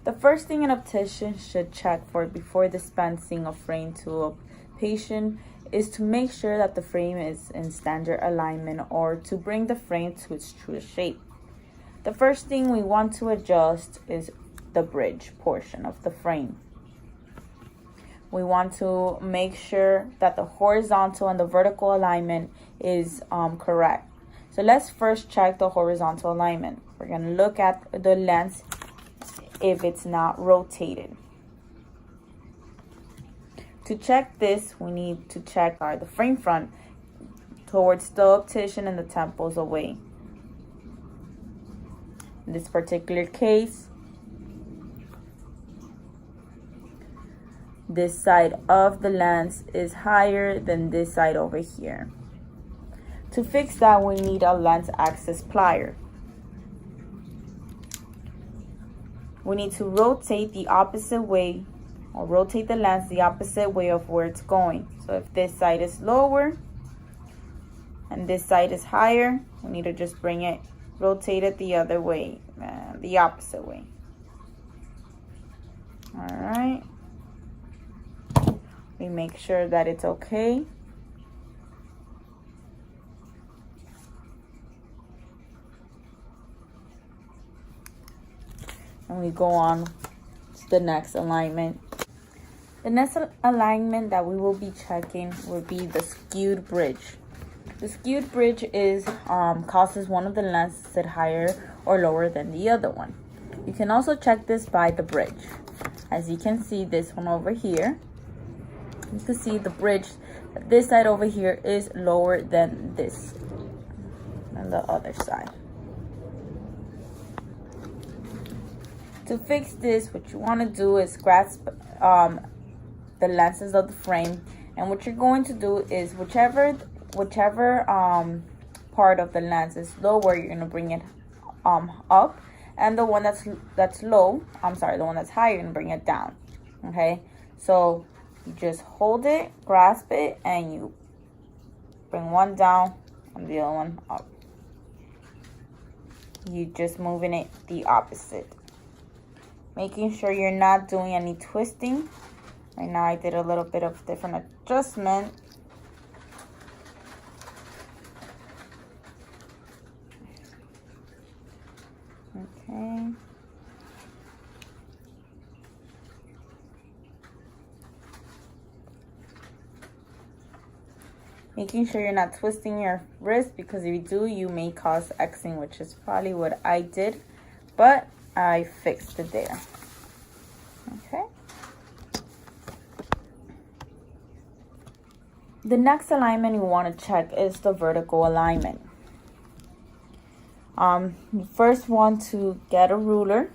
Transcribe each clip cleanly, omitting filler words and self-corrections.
The first thing an optician should check for before dispensing a frame to a patient is to make sure that the frame is in standard alignment or to bring the frame to its true shape. The first thing we want to adjust is the bridge portion of the frame. We want to make sure that the horizontal and the vertical alignment is correct. So let's first check the horizontal alignment. We're going to look at the lens if it's not rotated. To check this, we need to check the frame front towards the optician and the temples away. In this particular case, this side of the lens is higher than this side over here. To fix that, we need a lens axis plier. We need to rotate the opposite way, or rotate the lens the opposite way of where it's going. So if this side is lower and this side is higher, we need to just bring it, rotate it the other way, the opposite way. All right. We make sure that it's okay. And we go on to the next alignment. The next alignment that we will be checking will be the skewed bridge. The skewed bridge is causes one of the lenses to sit higher or lower than the other one. You can also check this by the bridge. As you can see, this one over here, you can see the bridge, this side over here is lower than this on the other side. To fix this, what you want to do is grasp the lenses of the frame, and what you're going to do is whichever part of the lens is lower, you're going to bring it up, and the one that's low, the one that's higher, you're going to bring it down. Okay, so you just hold it, grasp it, and you bring one down and the other one up. You just moving it the opposite. Making sure you're not doing any twisting. Right now I did a little bit of different adjustment. Okay. Making sure you're not twisting your wrist, because if you do, you may cause Xing, which is probably what I did, but I fixed it there. Okay. The next alignment you want to check is the vertical alignment. You first want to get a ruler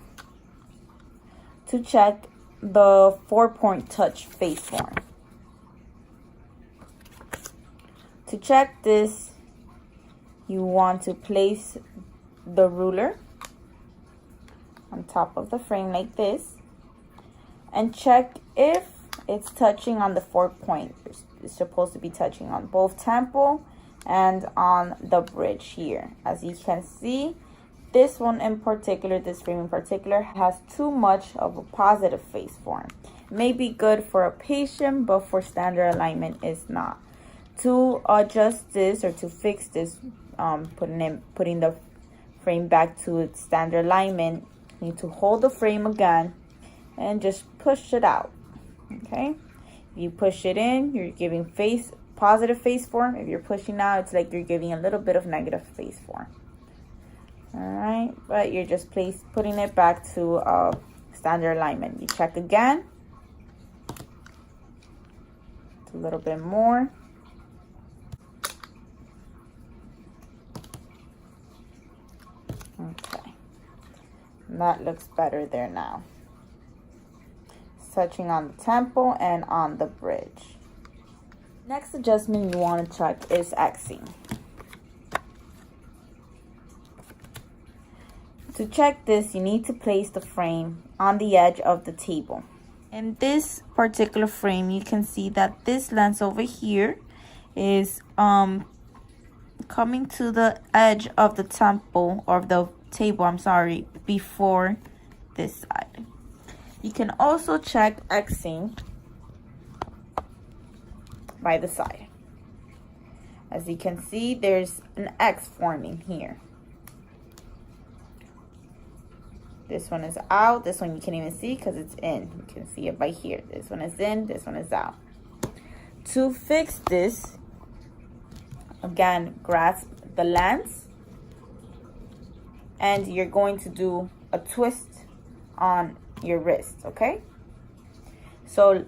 to check the 4-point touch face form. To check this, you want to place the ruler on top of the frame like this and check if it's touching on the 4-point. It's supposed to be touching on both temple and on the bridge here. As you can see, this one in particular, this frame in particular, has too much of a positive face form. It may be good for a patient, but for standard alignment it's not. To adjust this or to fix this, putting the frame back to its standard alignment, you need to hold the frame again and just push it out. Okay, if you push it in, you're giving positive face form. If you're pushing out, it's like you're giving a little bit of negative face form. All right, but you're just putting it back to standard alignment. You check again, a little bit more. Okay, and that looks better there now. It's touching on the temple and on the bridge. Next adjustment you want to check is Xing. To check this, you need to place the frame on the edge of the table. In this particular frame, you can see that this lens over here is coming to the edge of the temple, or the table, before this side. You can also check Xing by the side. As you can see, there's an X forming here. This one is out. This one you can't even see because it's in. You can see it by here. This one is in. This one is out. To fix this, again, grasp the lens. And you're going to do a twist on your wrist, okay? So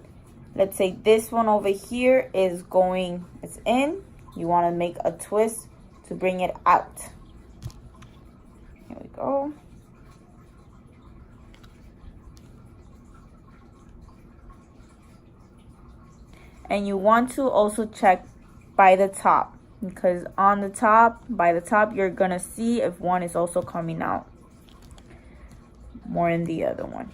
let's say this one over here is going, it's in. You want to make a twist to bring it out. Here we go. And you want to also check by the top, because on the top, by the top, you're gonna see if one is also coming out more than the other one.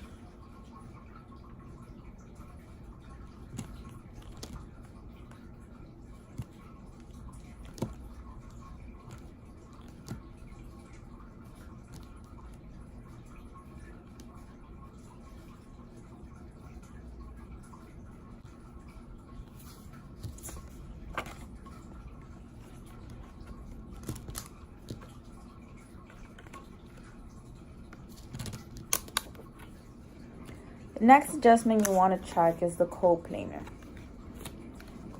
The next adjustment you want to check is the coplanar.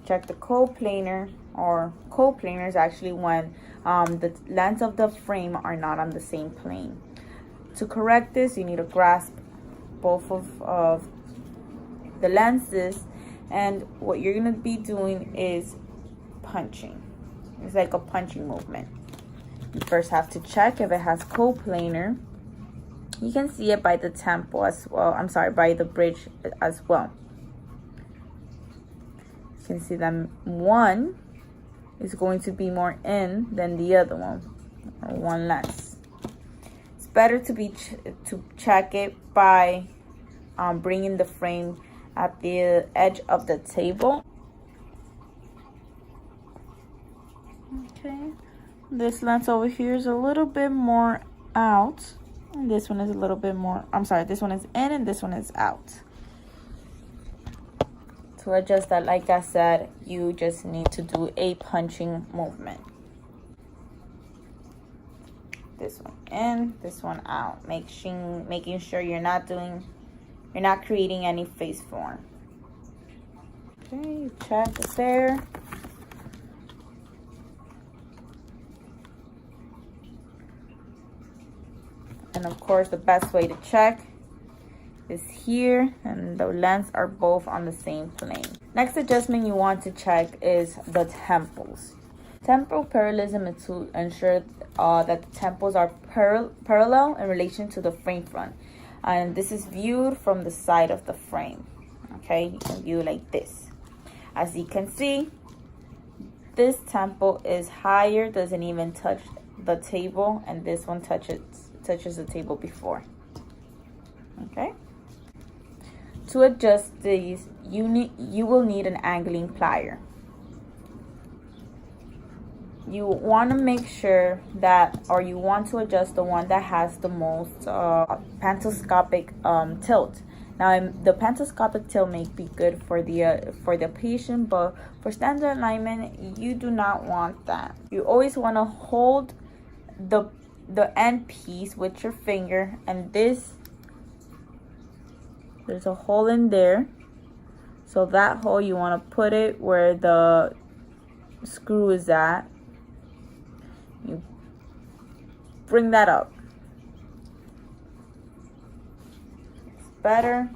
Check the coplanar, or coplanar is actually when the lens of the frame are not on the same plane. To correct this, you need to grasp both of the lenses, and what you're going to be doing is punching. It's like a punching movement. You first have to check if it has coplanar. You can see it by the temple as well. I'm sorry, by the bridge as well. You can see that one is going to be more in than the other one, or one less. It's better to check it by bringing the frame at the edge of the table. Okay, this lens over here is a little bit more out. And this one is a little bit more, I'm sorry, this one is in and this one is out. To adjust that, like I said, you just need to do a punching movement. This one in, this one out. Making sure you're not creating any face form. Okay, check it there. And of course, the best way to check is here, and the lens are both on the same plane. Next adjustment you want to check is the temples. Temporal parallelism is to ensure that the temples are parallel in relation to the frame front. And this is viewed from the side of the frame. Okay, you can view like this. As you can see, this temple is higher, doesn't even touch the table, and this one touches the table before. Okay, to adjust these, you will need an angling plier. You want to make sure that, or you want to adjust the one that has the most pantoscopic tilt. Now, the pantoscopic tilt may be good for the patient, but for standard alignment, you do not want that. You always want to hold the end piece with your finger, and there's a hole in there, so that hole you want to put it where the screw is at. You bring that up. It's better.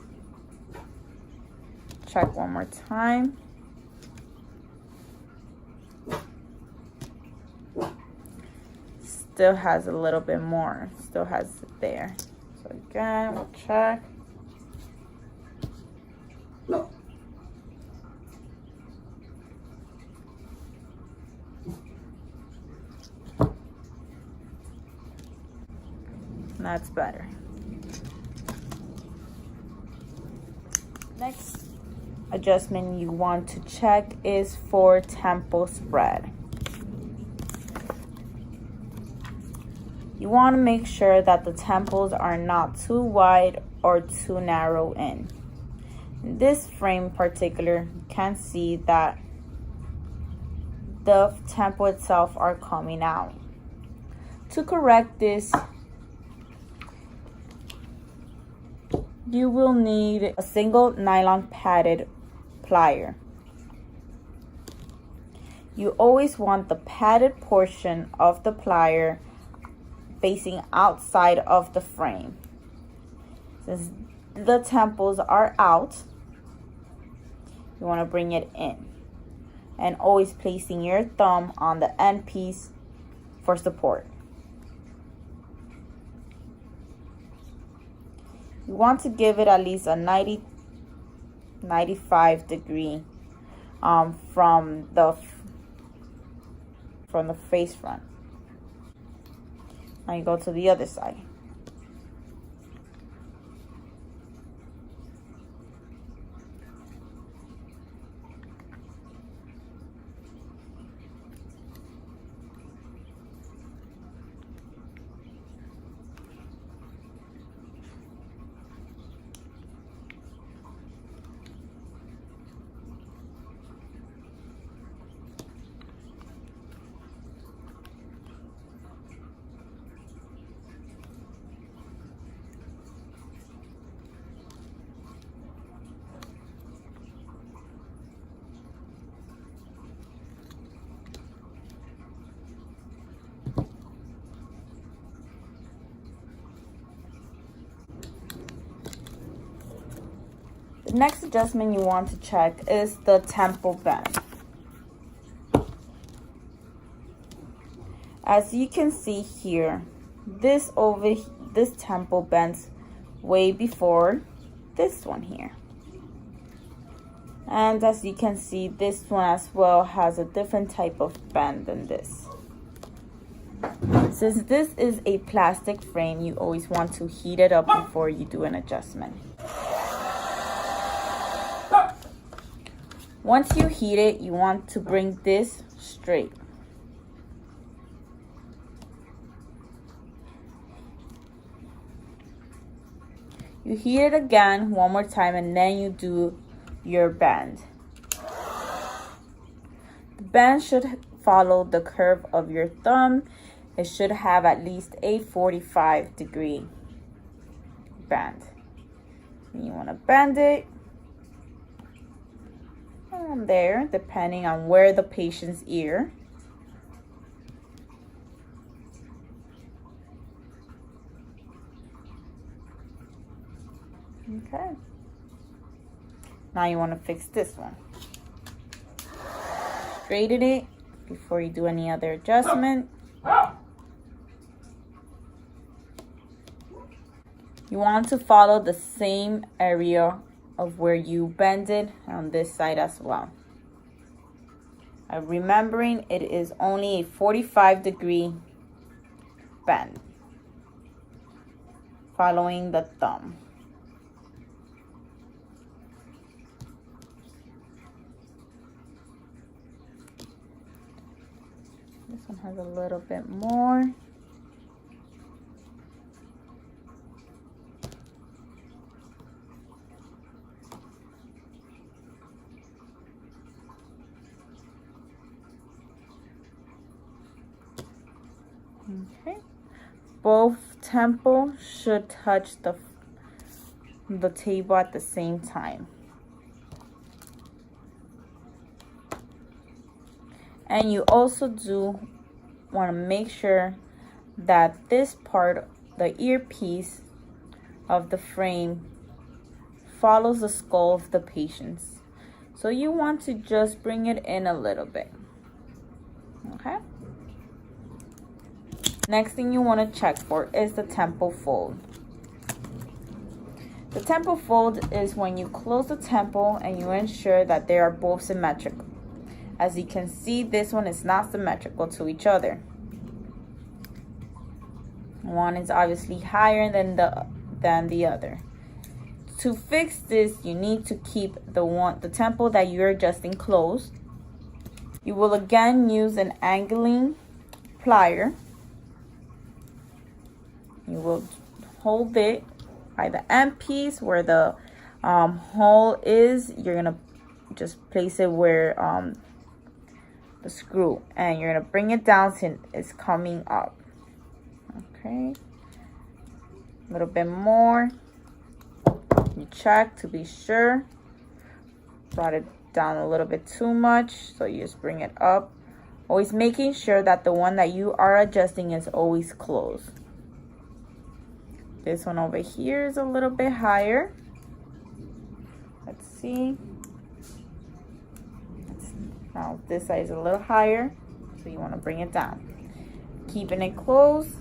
Check one more time. Still has a little bit more. Still has it there. So again, we'll check. That's better. Next adjustment you want to check is for temple spread. You want to make sure that the temples are not too wide or too narrow in. In this frame in particular, you can see that the temple itself are coming out. To correct this, you will need a single nylon padded plier. You always want the padded portion of the plier facing outside of the frame. Since the temples are out, you want to bring it in. And always placing your thumb on the end piece for support. You want to give it at least a 95 degree from the face front. Now you go to the other side. The next adjustment you want to check is the temple bend. As you can see here, this temple bends way before this one here. And as you can see, this one as well has a different type of bend than this. Since this is a plastic frame, you always want to heat it up before you do an adjustment. Once you heat it, you want to bring this straight. You heat it again one more time and then you do your bend. The bend should follow the curve of your thumb. It should have at least a 45 degree bend. And you want to bend it from there, depending on where the patient's ear. Okay. Now you want to fix this one. Straighten it before you do any other adjustment. You want to follow the same area of where you bend it on this side as well. Remembering it is only a 45 degree bend. Following the thumb. This one has a little bit more. Okay. Both temples should touch the table at the same time. And you also do want to make sure that this part, the earpiece of the frame, follows the skull of the patient. So you want to just bring it in a little bit. Okay? Next thing you want to check for is the temple fold. The temple fold is when you close the temple and you ensure that they are both symmetrical. As you can see, this one is not symmetrical to each other. One is obviously higher than the other. To fix this, you need to keep the temple that you're adjusting closed. You will again use an angling plier You will hold it by the end piece where the hole is. You're gonna just place it where the screw, and you're gonna bring it down since it's coming up. Okay, a little bit more. You check to be sure. Brought it down a little bit too much, so you just bring it up, always making sure that the one that you are adjusting is always closed. This one over here is a little bit higher. Let's see. Now this side is a little higher, so you want to bring it down, keeping it closed.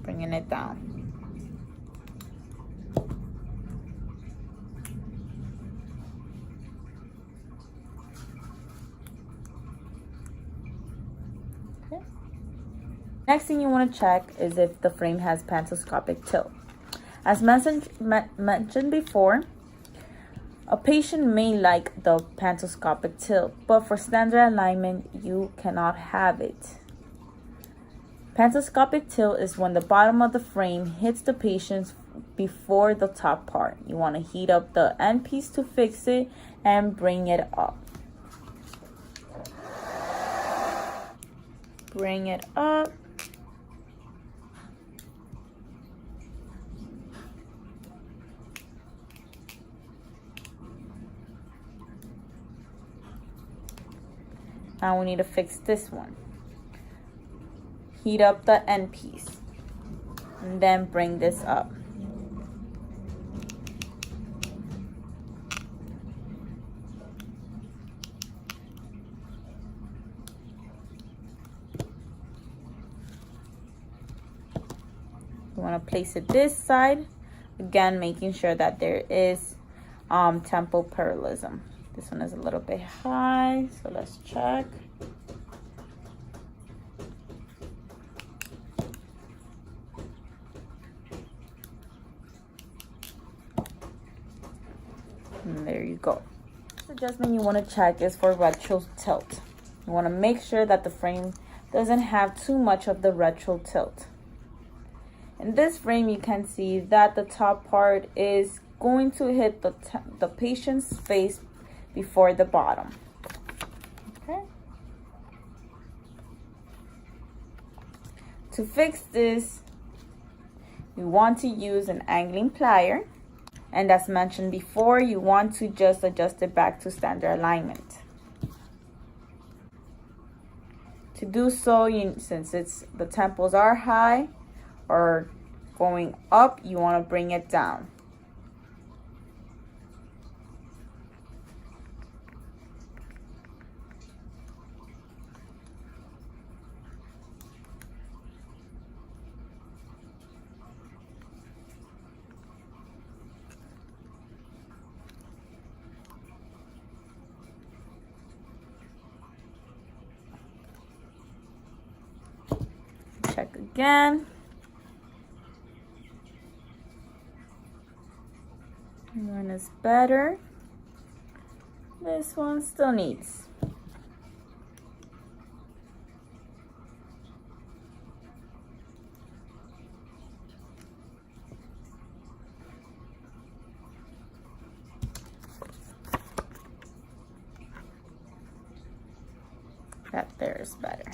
Bringing it down. Okay. Next thing you want to check is if the frame has pantoscopic tilt. As mentioned before, a patient may like the pantoscopic tilt, but for standard alignment, you cannot have it. Pantoscopic tilt is when the bottom of the frame hits the patient before the top part. You want to heat up the end piece to fix it and bring it up. Bring it up. Now we need to fix this one. Heat up the end piece and then bring this up. You want to place it this side, again making sure that there is temporal parallelism. This one is a little bit high, so let's check. And there you go. This adjustment you want to check is for retro tilt. You want to make sure that the frame doesn't have too much of the retro tilt. In this frame, you can see that the top part is going to hit the patient's face before the bottom. Okay. To fix this, you want to use an angling plier. And as mentioned before, you want to just adjust it back to standard alignment. To do so, since the temples are high or going up, you want to bring it down. Check again. One is better. This one still needs. That there is better.